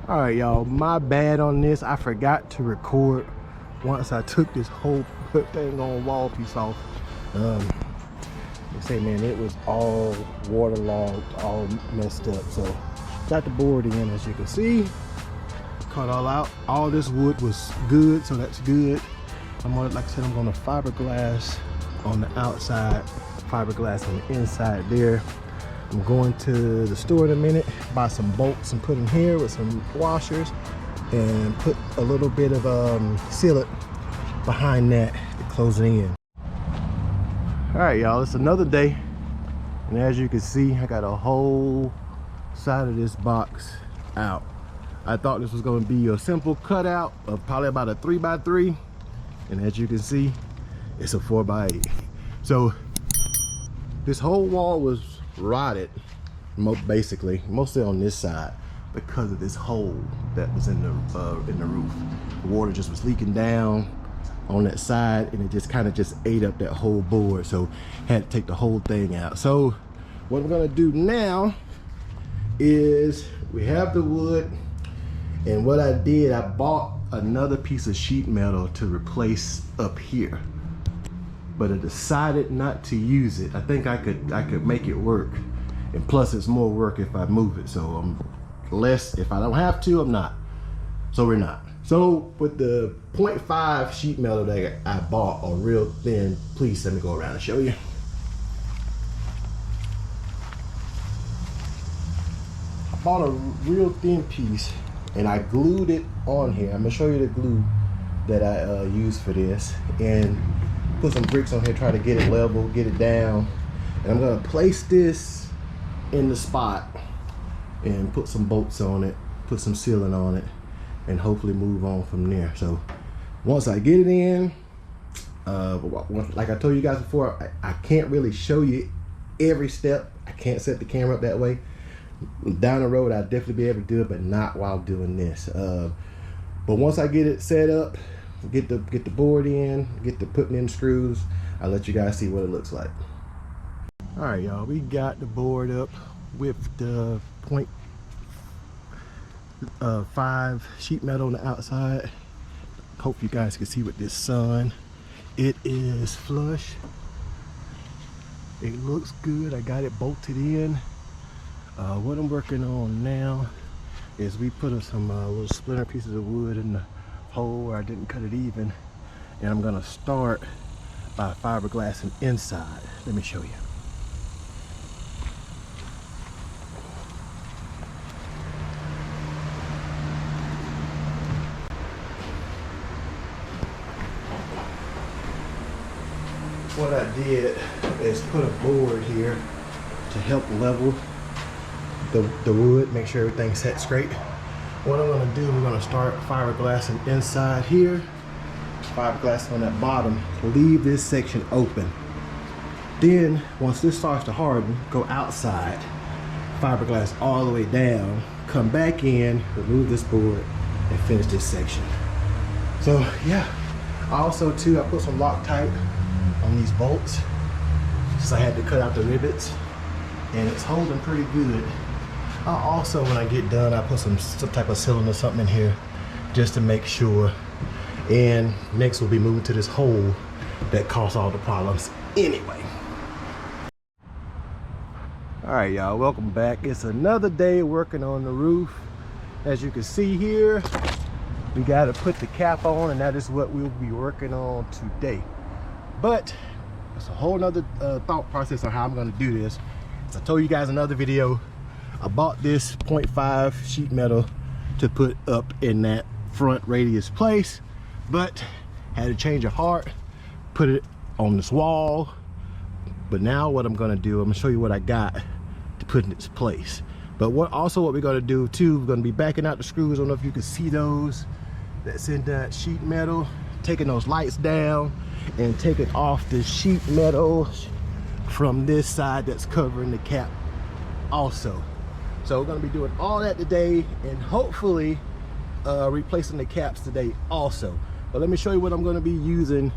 All right, y'all, my bad on this. I forgot to record once I took this whole thing on wall piece off. They say, man, it was all waterlogged, all messed up. So got the board in, as you can see. Cut all out. All this wood was good, so that's good. I'm gonna, like I said, I'm gonna fiberglass on the outside, fiberglass on the inside there. I'm going to the store in a minute, buy some bolts and put in here with some washers and put a little bit of sealant behind that to close it in. All right, y'all, it's another day. And as you can see, I got a whole side of this box out. I thought this was gonna be a simple cutout of probably about a 3x3. And as you can see, it's a 4x8. So this whole wall was rotted, basically, mostly on this side because of this hole that was in the roof. The water just was leaking down on that side, and it just kind of just ate up that whole board. So had to take the whole thing out. So what I'm gonna do now is we have the wood, and what I did, I bought another piece of sheet metal to replace up here, but I decided not to use it. I think I could make it work, and plus it's more work if I move it. So I'm less, if I don't have to, I'm not. So we're not. So with the 0.5 sheet metal that I bought, or real thin, please let me go around and show you. I bought a real thin piece and I glued it on here. I'm gonna show you the glue that I used for this, and put some bricks on here, try to get it level, get it down. And I'm gonna place this in the spot and put some bolts on it, put some sealant on it, and hopefully move on from there. So once I get it in, like I told you guys before, I can't really show you every step. I can't set the camera up that way. Down the road, I'll definitely be able to do it, but not while doing this. But once I get it set up, get the board in, get the putting in the screws, I'll let you guys see what it looks like. All right, y'all, we got the board up with the 0.5 sheet metal on the outside. Hope you guys can see with this sun. It is flush. It looks good. I got it bolted in. What I'm working on now is we put some little splinter pieces of wood in the hole where I didn't cut it even, and I'm gonna start by fiberglassing inside. Let me show you. What I did is put a board here to help level the wood, make sure everything's set straight. What I'm gonna do, we're gonna start fiberglassing inside here, fiberglassing on that bottom, leave this section open. Then, once this starts to harden, go outside, fiberglass all the way down, come back in, remove this board, and finish this section. So, yeah. Also, too, I put some Loctite on these bolts, since I had to cut out the rivets, and it's holding pretty good. Also, when I get done, I put some type of sealant or something in here just to make sure. And next we'll be moving to this hole that caused all the problems anyway. All right, y'all, welcome back. It's another day working on the roof. As you can see here, we got to put the cap on, and that is what we'll be working on today. But it's a whole nother thought process on how I'm going to do this. As I told you guys in another video, I bought this 0.5 sheet metal to put up in that front radius place, but had to change of heart, put it on this wall. But now what I'm gonna do, I'm gonna show you what I got to put in its place. But what we're gonna do too, we're gonna be backing out the screws. I don't know if you can see those, that's in that sheet metal, taking those lights down and taking off the sheet metal from this side that's covering the cap also. So we're gonna be doing all that today, and hopefully replacing the caps today also. But let me show you what I'm gonna be using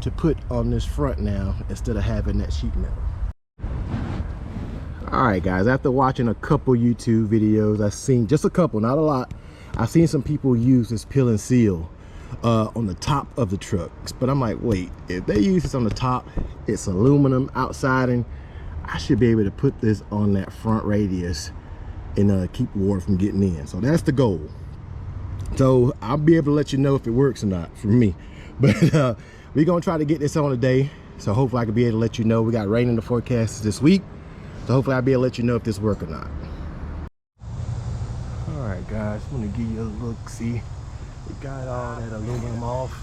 to put on this front now instead of having that sheet metal. All right, guys, after watching a couple YouTube videos, I've seen just a couple, not a lot. I've seen some people use this peel and seal on the top of the trucks, but I'm like, wait, if they use this on the top, it's aluminum outsiding, I should be able to put this on that front radius and keep water from getting in. So that's the goal. So I'll be able to let you know if it works or not for me. But we're gonna try to get this on today. So hopefully I can be able to let you know. We got rain in the forecast this week. So hopefully I'll be able to let you know if this works or not. All right, guys, I'm gonna give you a look. See, we got all that aluminum off.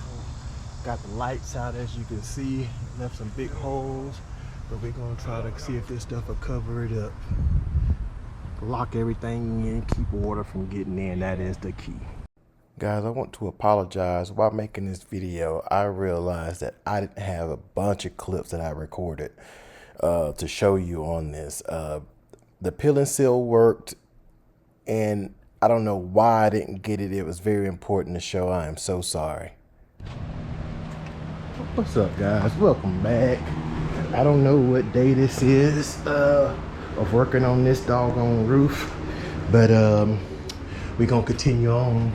Got the lights out, as you can see. Left some big holes, but we're gonna try to see if this stuff will cover it up. Lock everything in, keep water from getting in. That is the key. Guys, I want to apologize. While making this video, I realized that I didn't have a bunch of clips that I recorded to show you on this. The peel and seal worked, and I don't know why I didn't get it. It was very important to show. I am so sorry. What's up, guys? Welcome back. I don't know what day this is of working on this doggone roof, but we're gonna continue on.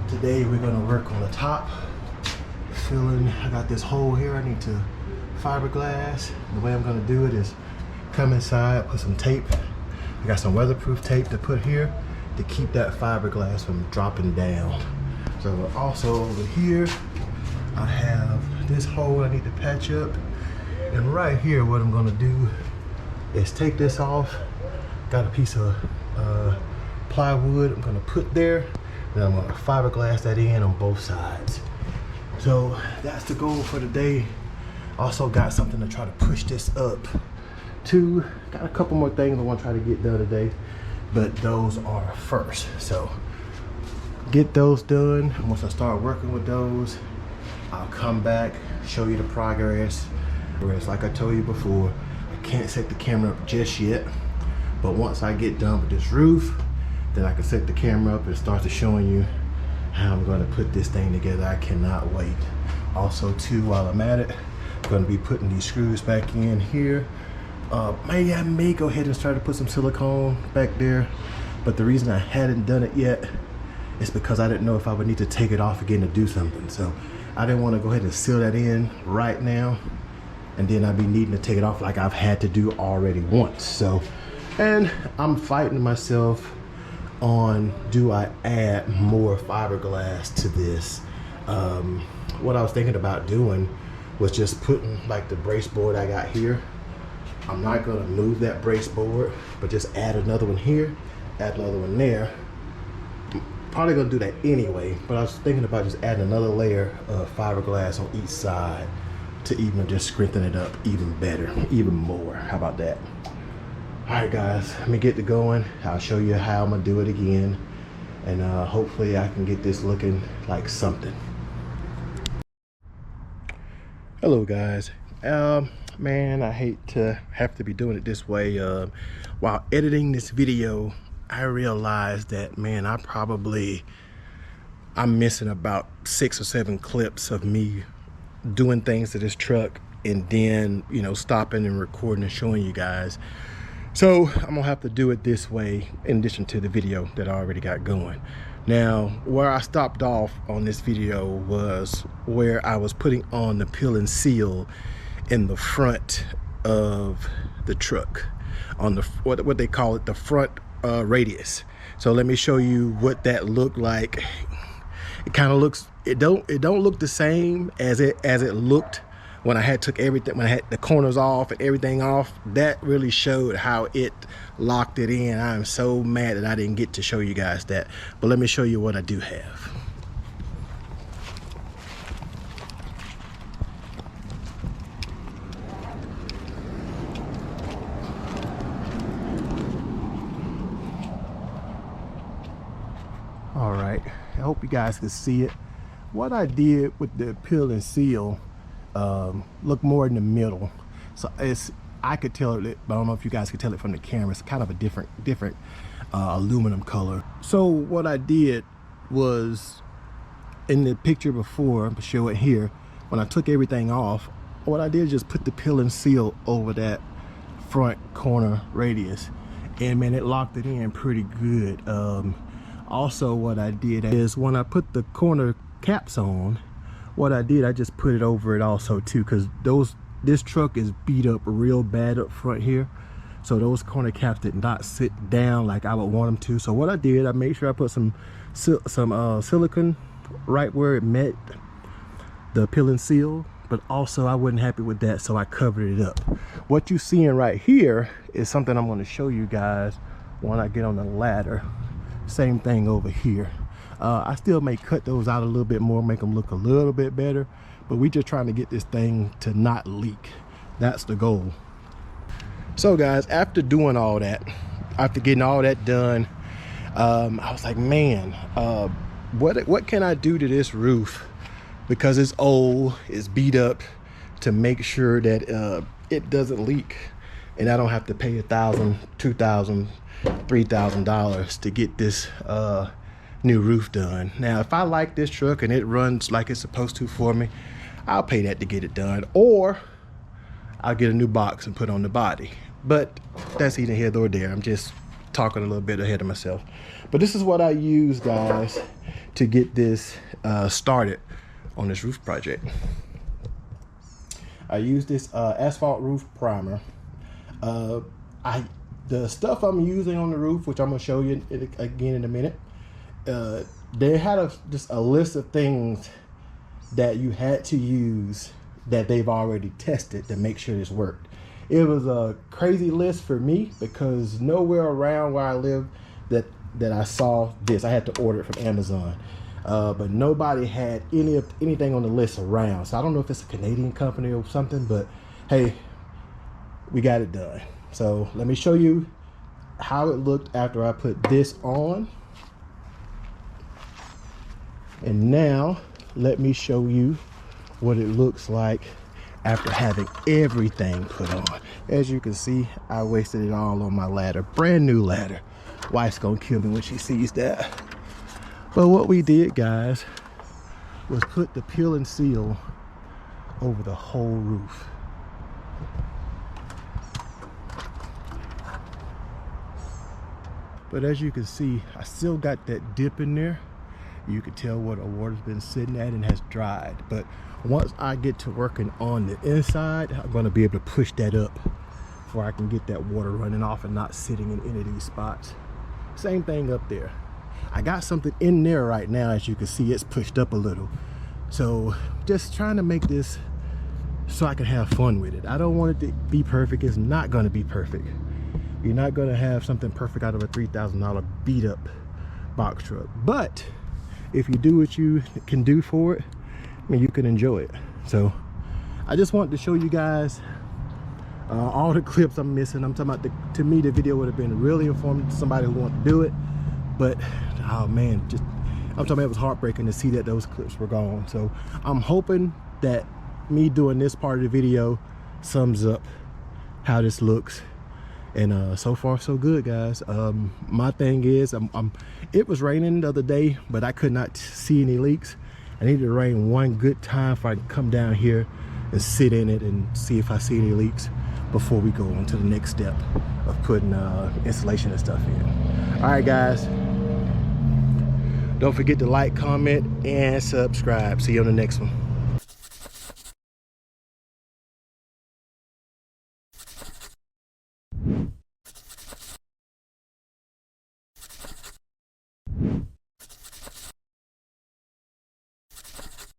Today we're gonna work on the top, filling. I got this hole here I need to fiberglass. The way I'm gonna do it is come inside, put some tape. I got some weatherproof tape to put here to keep that fiberglass from dropping down. So also over here I have this hole I need to patch up, and right here what I'm gonna do is take this off. Got a piece of plywood I'm gonna put there, then I'm gonna fiberglass that in on both sides. So that's the goal for today. Also got something to try to push this up to. Got a couple more things I want to try to get done today, but those are first. So get those done. Once I start working with those, I'll come back, show you the progress. Whereas, like I told you before, I can't set the camera up just yet, but once I get done with this roof, then I can set the camera up and start to showing you how I'm going to put this thing together. I cannot wait. Also too, while I'm at it, I'm going to be putting these screws back in here. Maybe I may go ahead and start to put some silicone back there, but the reason I hadn't done it yet is because I didn't know if I would need to take it off again to do something. So I didn't want to go ahead and seal that in right now, and then I'd be needing to take it off like I've had to do already once. So, and I'm fighting myself on, do I add more fiberglass to this? What I was thinking about doing was just putting like the brace board I got here. I'm not gonna move that brace board, but just add another one here, add another one there. Probably gonna do that anyway, but I was thinking about just adding another layer of fiberglass on each side to even just strengthen it up even better, even more. How about that? All right, guys, let me get to going. I'll show you how I'm gonna do it again, and hopefully I can get this looking like something. Hello, guys. Man, I hate to have to be doing it this way. While editing this video, I realized that, man, I'm missing about 6 or 7 clips of me doing things to this truck, and then, you know, stopping and recording and showing you guys. So I'm gonna have to do it this way in addition to the video that I already got going. Now, where I stopped off on this video was where I was putting on the peel and seal in the front of the truck, on the what they call it, the front radius. So let me show you what that looked like. It kind of looks, it don't look the same as it looked when I had took everything, when I had the corners off and everything off. That really showed how it locked it in. I am so mad that I didn't get to show you guys that, but let me show you what I do have. All right, I hope you guys can see it. What I did with the peel and seal, look more in the middle. So I could tell it, but I don't know if you guys could tell it from the camera. It's kind of a different aluminum color. So what I did was, in the picture before, I'm gonna show it here, when I took everything off, what I did is just put the peel and seal over that front corner radius, and man, it locked it in pretty good. Also, what I did is when I put the corner caps on, what I did, I just put it over it also too, because this truck is beat up real bad up front here. So those corner caps did not sit down like I would want them to. So what I did, I made sure I put some silicone right where it met the Peel and Seal, but also I wasn't happy with that, so I covered it up. What you're seeing right here is something I'm going to show you guys when I get on the ladder. Same thing over here. I still may cut those out a little bit more, make them look a little bit better, but we just trying to get this thing to not leak. That's the goal. So guys, after doing all that, after getting all that done, I was like, man, what can I do to this roof, because it's old, it's beat up, to make sure that it doesn't leak and I don't have to pay $1,000, $2,000, $3,000 to get this new roof done. Now if I like this truck and it runs like it's supposed to for me, I'll pay that to get it done, or I'll get a new box and put on the body. But that's either here nor there. I'm just talking a little bit ahead of myself. But this is what I use, guys, to get this started on this roof project. I use this asphalt roof primer. The stuff I'm using on the roof, which I'm gonna show you again in a minute, they had just a list of things that you had to use that they've already tested to make sure this worked. It was a crazy list for me because nowhere around where I live that I saw this. I had to order it from Amazon, but nobody had anything on the list around. So I don't know if it's a Canadian company or something, but hey, we got it done. So let me show you how it looked after I put this on. And now let me show you what it looks like after having everything put on. As you can see, I wasted it all on my ladder, brand new ladder. Wife's gonna kill me when she sees that. But what we did, guys, was put the Peel and Seal over the whole roof. But as you can see, I still got that dip in there. You can tell where the water's been sitting at and has dried. But once I get to working on the inside, I'm going to be able to push that up before I can get that water running off and not sitting in any of these spots. Same thing up there. I got something in there right now. As you can see, it's pushed up a little. So just trying to make this so I can have fun with it. I don't want it to be perfect. It's not going to be perfect. You're not going to have something perfect out of a $3,000 beat up box truck. But if you do what you can do for it, I mean, you can enjoy it. So I just wanted to show you guys all the clips I'm missing. I'm talking about, to me, the video would have been really informative to somebody who wanted to do it. But, oh man, I'm talking about, it was heartbreaking to see that those clips were gone. So I'm hoping that me doing this part of the video sums up how this looks. And so far so good, guys. My thing is, it was raining the other day, but I could not see any leaks. I needed to rain one good time for I can come down here and sit in it and see if I see any leaks before we go on to the next step of putting insulation and stuff in. All right, guys. Don't forget to like, comment, and subscribe. See you on the next one.